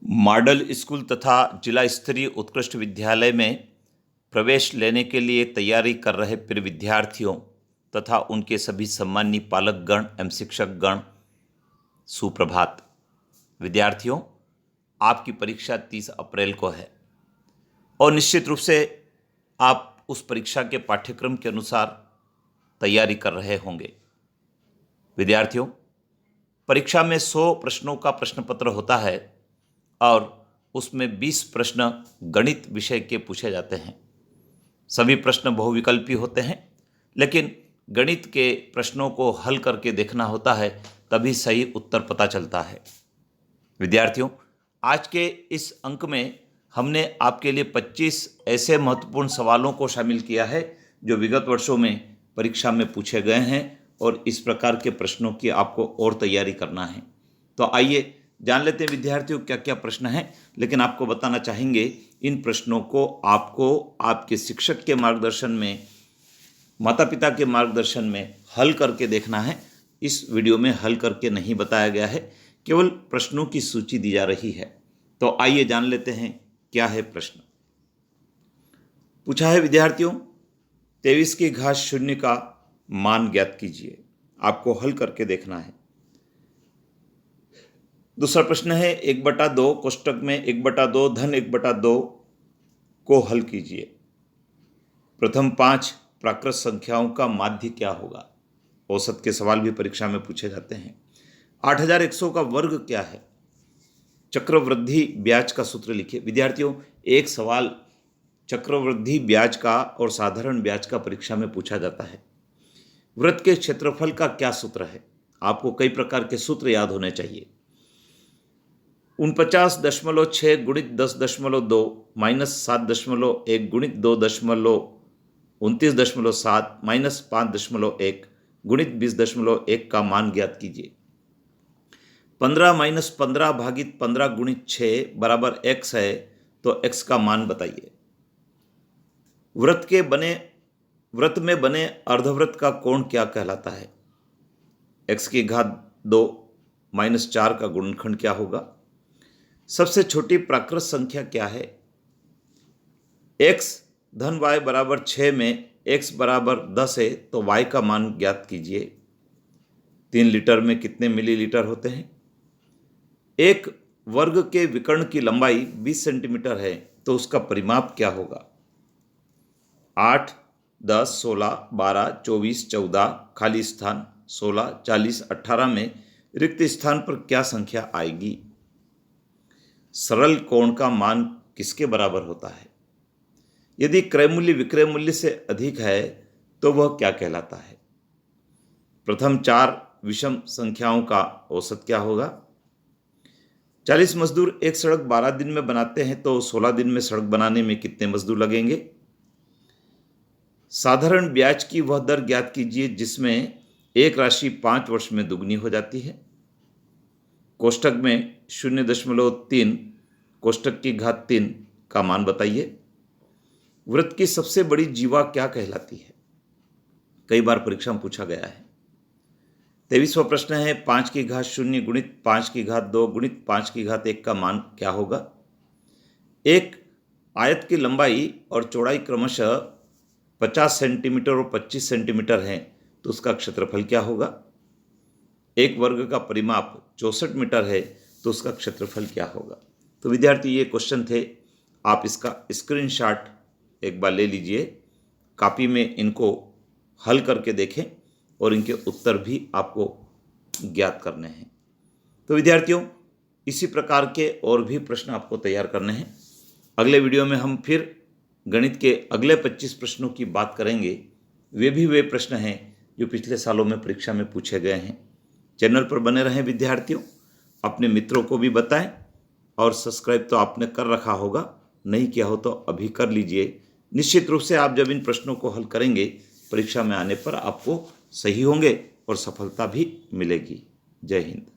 Model school तथा जिला स्तरीय उत्कृष्ट विद्यालय में प्रवेश लेने के लिए तैयारी कर रहे प्रिय विद्यार्थियों तथा उनके सभी सम्मानीय पालकगण एवं शिक्षकगण, सुप्रभात। विद्यार्थियों, आपकी परीक्षा 30 अप्रैल को है और निश्चित रूप से आप उस परीक्षा के पाठ्यक्रम के अनुसार तैयारी कर रहे होंगे। विद्यार्थियों, परीक्षा में 100 प्रश्नों का प्रश्न पत्र होता है और उसमें 20 प्रश्न गणित विषय के पूछे जाते हैं। सभी प्रश्न बहुविकल्पी होते हैं, लेकिन गणित के प्रश्नों को हल करके देखना होता है, तभी सही उत्तर पता चलता है। विद्यार्थियों, आज के इस अंक में हमने आपके लिए 25 ऐसे महत्वपूर्ण सवालों को शामिल किया है जो विगत वर्षों में परीक्षा में पूछे गए हैं और इस प्रकार के प्रश्नों की आपको और तैयारी करना है। तो आइए जान लेते हैं विद्यार्थियों क्या क्या प्रश्न हैं, लेकिन आपको बताना चाहेंगे इन प्रश्नों को आपको आपके शिक्षक के मार्गदर्शन में, माता पिता के मार्गदर्शन में हल करके देखना है। इस वीडियो में हल करके नहीं बताया गया है, केवल प्रश्नों की सूची दी जा रही है। तो आइए जान लेते हैं क्या है प्रश्न। पूछा है विद्यार्थियों, 23 की घात 0 का मान ज्ञात कीजिए। आपको हल करके देखना है। दूसरा प्रश्न है 1/2 कोष्टक में 1/2 धन 1/2 को हल कीजिए। प्रथम 5 प्राकृत संख्याओं का माध्य क्या होगा? औसत के सवाल भी परीक्षा में पूछे जाते हैं। 8100 का वर्ग क्या है? चक्रवृद्धि ब्याज का सूत्र लिखिए। विद्यार्थियों, एक सवाल चक्रवृद्धि ब्याज का और साधारण ब्याज का परीक्षा में पूछा जाता है। वृत्त के क्षेत्रफल का क्या सूत्र है? आपको कई प्रकार के सूत्र याद होने चाहिए। 49.6 गुणित 10.2 माइनस 7.1 गुणित 2.29.7 माइनस 5.1 गुणित 20.1 का मान ज्ञात कीजिए। 15 माइनस 15 भागित 15 गुणित 6 बराबर x है, तो x का मान बताइए। वृत्त में बने अर्धवृत्त का कोण क्या कहलाता है? x की घात 2 माइनस 4 का गुणनखंड क्या होगा? सबसे छोटी प्राकृत संख्या क्या है? x धन y बराबर 6 में x बराबर 10 है, तो y का मान ज्ञात कीजिए। 3 लीटर में कितने मिलीलीटर होते हैं? एक वर्ग के विकर्ण की लंबाई 20 सेंटीमीटर है, तो उसका परिमाप क्या होगा? 8, 10, 16, 12, 24, 14 खाली स्थान 16, 40, 18 में रिक्त स्थान पर क्या संख्या आएगी? सरल कोण का मान किसके बराबर होता है? यदि क्रय मूल्य विक्रय मूल्य से अधिक है तो वह क्या कहलाता है? प्रथम 4 विषम संख्याओं का औसत क्या होगा? 40 मजदूर एक सड़क 12 दिन में बनाते हैं, तो 16 दिन में सड़क बनाने में कितने मजदूर लगेंगे? साधारण ब्याज की वह दर ज्ञात कीजिए जिसमें एक राशि 5 वर्ष में दुगनी हो जाती है। कोष्टक में 0.3 कोष्टक की घात 3 का मान बताइए। वृत्त की सबसे बड़ी जीवा क्या कहलाती है? कई बार परीक्षा में पूछा गया है। 23वां प्रश्न है 5 की घात 0 गुणित 5 की घात 2 गुणित 5 की घात 1 का मान क्या होगा? एक आयत की लंबाई और चौड़ाई क्रमशः 50 सेंटीमीटर और 25 सेंटीमीटर है, तो उसका क्षेत्रफल क्या होगा? एक वर्ग का परिमाप 64 मीटर है, तो उसका क्षेत्रफल क्या होगा? तो विद्यार्थी, ये क्वेश्चन थे। आप इसका स्क्रीनशॉट एक बार ले लीजिए, कॉपी में इनको हल करके देखें और इनके उत्तर भी आपको ज्ञात करने हैं। तो विद्यार्थियों, इसी प्रकार के और भी प्रश्न आपको तैयार करने हैं। अगले वीडियो में हम फिर गणित के अगले 25 प्रश्नों की बात करेंगे। वे प्रश्न हैं जो पिछले सालों में परीक्षा में पूछे गए हैं। चैनल पर बने रहें विद्यार्थियों, अपने मित्रों को भी बताएं और सब्सक्राइब तो आपने कर रखा होगा, नहीं किया हो तो अभी कर लीजिए। निश्चित रूप से आप जब इन प्रश्नों को हल करेंगे, परीक्षा में आने पर आपको सही होंगे और सफलता भी मिलेगी। जय हिंद।